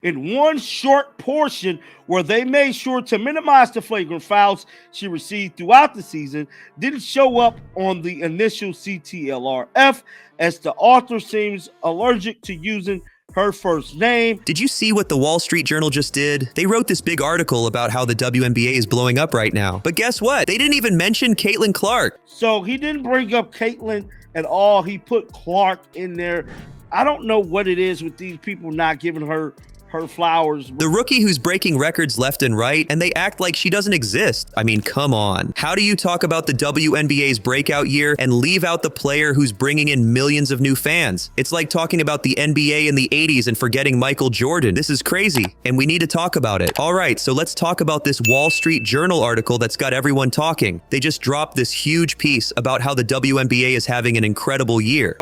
In one short portion where they made sure to minimize the flagrant fouls she received throughout the season, didn't show up on the initial CTLRF as the author seems allergic to using her first name. Did you see what the Wall Street Journal just did? They wrote this big article about how the WNBA is blowing up right now. But guess what? They didn't even mention Caitlin Clark. So he didn't bring up Caitlin at all. He put Clark in there. I don't know what it is with these people not giving her flowers. The rookie who's breaking records left and right, and they act like she doesn't exist. I mean, come on. How do you talk about the WNBA's breakout year and leave out the player who's bringing in millions of new fans? It's like talking about the NBA in the 80s and forgetting Michael Jordan. This is crazy, and we need to talk about it. All right, so let's talk about this Wall Street Journal article that's got everyone talking. They just dropped this huge piece about how the WNBA is having an incredible year.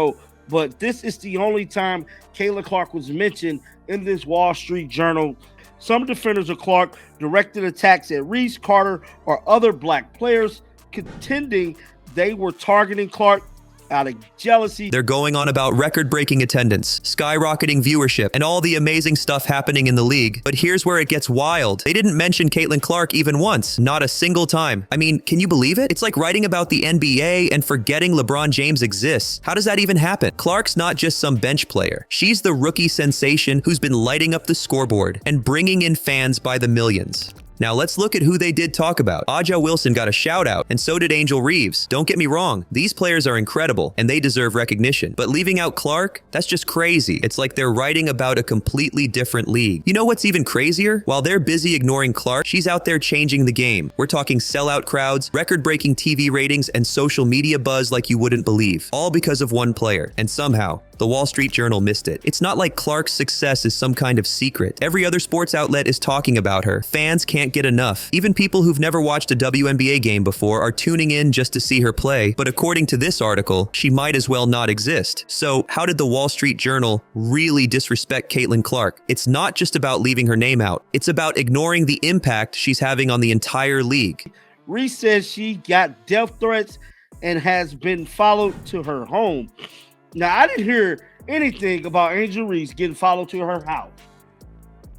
But this is the only time Caitlin Clark was mentioned in this Wall Street Journal. Some defenders of Clark directed attacks at Reese, Carter, or other black players, contending they were targeting Clark out of jealousy. They're going on about record-breaking attendance, skyrocketing viewership, and all the amazing stuff happening in the league. But here's where it gets wild. They didn't mention Caitlin Clark even once, not a single time. I mean, can you believe it? It's like writing about the NBA and forgetting LeBron James exists. How does that even happen? Clark's not just some bench player. She's the rookie sensation who's been lighting up the scoreboard and bringing in fans by the millions. Now let's look at who they did talk about. Aja Wilson got a shout out, and so did Angel Reeves. Don't get me wrong, these players are incredible, and they deserve recognition. But leaving out Clark, that's just crazy. It's like they're writing about a completely different league. You know what's even crazier? While they're busy ignoring Clark, she's out there changing the game. We're talking sellout crowds, record-breaking TV ratings, and social media buzz like you wouldn't believe. All because of one player. And somehow, the Wall Street Journal missed it. It's not like Clark's success is some kind of secret. Every other sports outlet is talking about her. Fans can't get enough. Even people who've never watched a WNBA game before are tuning in just to see her play, but according to this article, she might as well not exist. So how did the Wall Street Journal really disrespect Caitlin Clark? It's not just about leaving her name out. It's about ignoring the impact she's having on the entire league. Reese says she got death threats and has been followed to her home. Now, I didn't hear anything about Angel Reese getting followed to her house.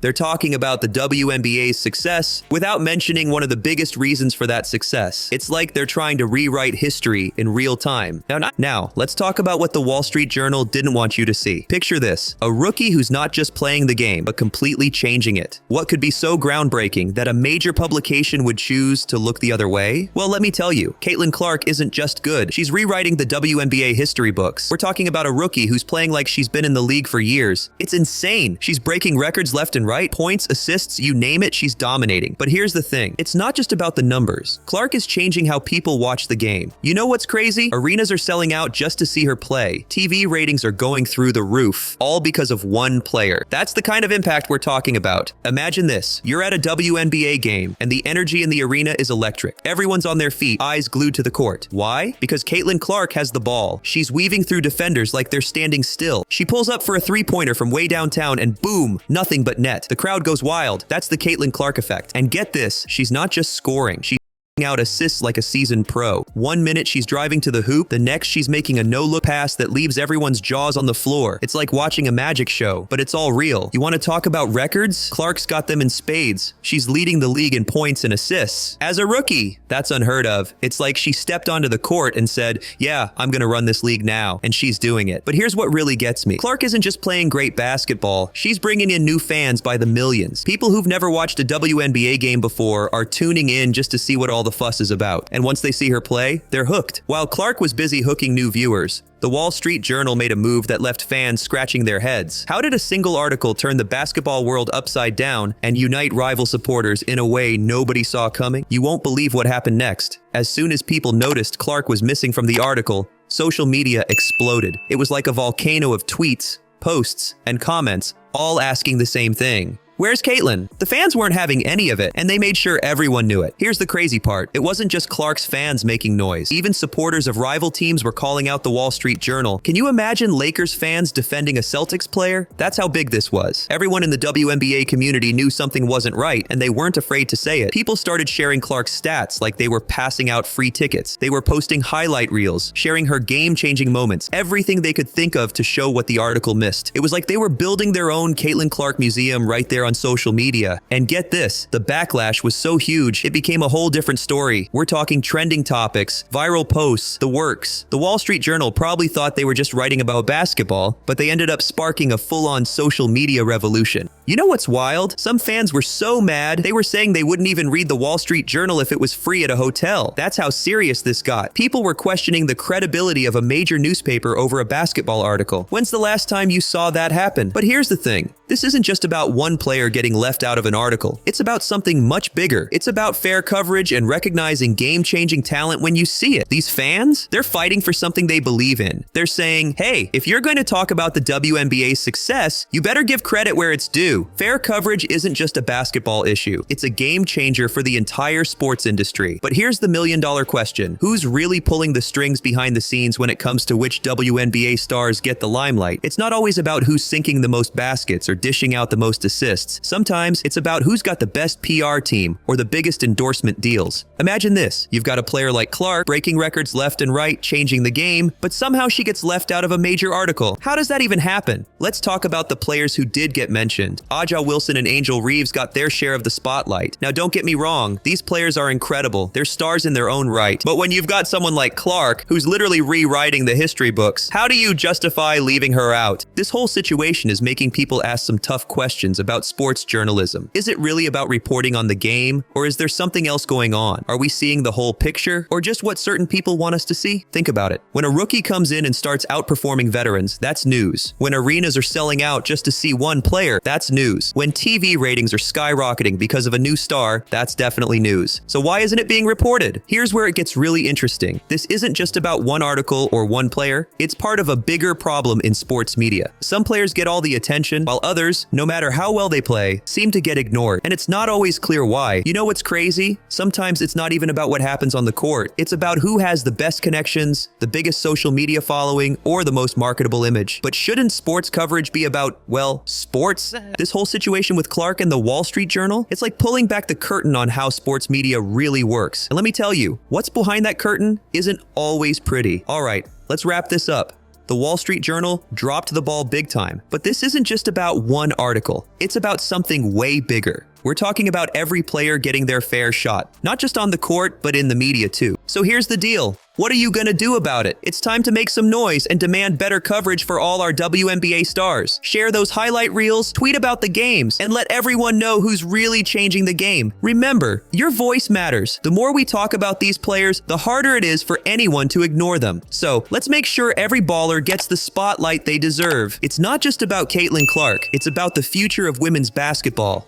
They're talking about the WNBA's success without mentioning one of the biggest reasons for that success. It's like they're trying to rewrite history in real time. Now, let's talk about what the Wall Street Journal didn't want you to see. Picture this, a rookie who's not just playing the game, but completely changing it. What could be so groundbreaking that a major publication would choose to look the other way? Well, let me tell you, Caitlin Clark isn't just good. She's rewriting the WNBA history books. We're talking about a rookie who's playing like she's been in the league for years. It's insane. She's breaking records left and right, points, assists, you name it, she's dominating. But here's the thing, it's not just about the numbers. Clark is changing how people watch the game. You know what's crazy? Arenas are selling out just to see her play. TV ratings are going through the roof, all because of one player. That's the kind of impact we're talking about. Imagine this, you're at a WNBA game, and the energy in the arena is electric. Everyone's on their feet, eyes glued to the court. Why? Because Caitlin Clark has the ball. She's weaving through defenders like they're standing still. She pulls up for a three-pointer from way downtown, and boom, nothing but net. The crowd goes wild. That's the Caitlin Clark effect. And get this, she's not just scoring. She's out assists like a seasoned pro. 1 minute she's driving to the hoop, the next she's making a no-look pass that leaves everyone's jaws on the floor. It's like watching a magic show, but it's all real. You want to talk about records? Clark's got them in spades. She's leading the league in points and assists. As a rookie, that's unheard of. It's like she stepped onto the court and said, yeah, I'm gonna run this league now, and she's doing it. But here's what really gets me. Clark isn't just playing great basketball, she's bringing in new fans by the millions. People who've never watched a WNBA game before are tuning in just to see what all the fuss is about. And once they see her play, they're hooked. While Clark was busy hooking new viewers, the Wall Street Journal made a move that left fans scratching their heads. How did a single article turn the basketball world upside down and unite rival supporters in a way nobody saw coming? You won't believe what happened next. As soon as people noticed Clark was missing from the article, social media exploded. It was like a volcano of tweets, posts, and comments, all asking the same thing. Where's Caitlyn? The fans weren't having any of it, and they made sure everyone knew it. Here's the crazy part. It wasn't just Clark's fans making noise. Even supporters of rival teams were calling out the Wall Street Journal. Can you imagine Lakers fans defending a Celtics player? That's how big this was. Everyone in the WNBA community knew something wasn't right, and they weren't afraid to say it. People started sharing Clark's stats like they were passing out free tickets. They were posting highlight reels, sharing her game-changing moments, everything they could think of to show what the article missed. It was like they were building their own Caitlin Clark museum right there on social media. And get this, the backlash was so huge, it became a whole different story. We're talking trending topics, viral posts, the works. The Wall Street Journal probably thought they were just writing about basketball, but they ended up sparking a full-on social media revolution. You know what's wild? Some fans were so mad, they were saying they wouldn't even read the Wall Street Journal if it was free at a hotel. That's how serious this got. People were questioning the credibility of a major newspaper over a basketball article. When's the last time you saw that happen? But here's the thing. This isn't just about one player getting left out of an article. It's about something much bigger. It's about fair coverage and recognizing game-changing talent when you see it. These fans, they're fighting for something they believe in. They're saying, hey, if you're going to talk about the WNBA's success, you better give credit where it's due. Fair coverage isn't just a basketball issue. It's a game changer for the entire sports industry. But here's the million-dollar question. Who's really pulling the strings behind the scenes when it comes to which WNBA stars get the limelight? It's not always about who's sinking the most baskets or dishing out the most assists. Sometimes it's about who's got the best PR team or the biggest endorsement deals. Imagine this. You've got a player like Clark breaking records left and right, changing the game, but somehow she gets left out of a major article. How does that even happen? Let's talk about the players who did get mentioned. Aja Wilson and Angel Reeves got their share of the spotlight. Now don't get me wrong, these players are incredible. They're stars in their own right. But when you've got someone like Clark, who's literally rewriting the history books, how do you justify leaving her out? This whole situation is making people ask some tough questions about sports journalism. Is it really about reporting on the game, or is there something else going on? Are we seeing the whole picture, or just what certain people want us to see? Think about it. When a rookie comes in and starts outperforming veterans, that's news. When arenas are selling out just to see one player, that's news. When TV ratings are skyrocketing because of a new star, that's definitely news. So why isn't it being reported? Here's where it gets really interesting. This isn't just about one article or one player. It's part of a bigger problem in sports media. Some players get all the attention, while others, no matter how well they play, seem to get ignored. And it's not always clear why. You know what's crazy? Sometimes it's not even about what happens on the court. It's about who has the best connections, the biggest social media following, or the most marketable image. But shouldn't sports coverage be about, well, sports? This whole situation with Clark and the Wall Street Journal, it's like pulling back the curtain on how sports media really works. And let me tell you, what's behind that curtain isn't always pretty. All right, let's wrap this up. The Wall Street Journal dropped the ball big time. But this isn't just about one article. It's about something way bigger. We're talking about every player getting their fair shot, not just on the court, but in the media too. So here's the deal. What are you gonna do about it? It's time to make some noise and demand better coverage for all our WNBA stars. Share those highlight reels, tweet about the games, and let everyone know who's really changing the game. Remember, your voice matters. The more we talk about these players, the harder it is for anyone to ignore them. So let's make sure every baller gets the spotlight they deserve. It's not just about Caitlin Clark. It's about the future of women's basketball.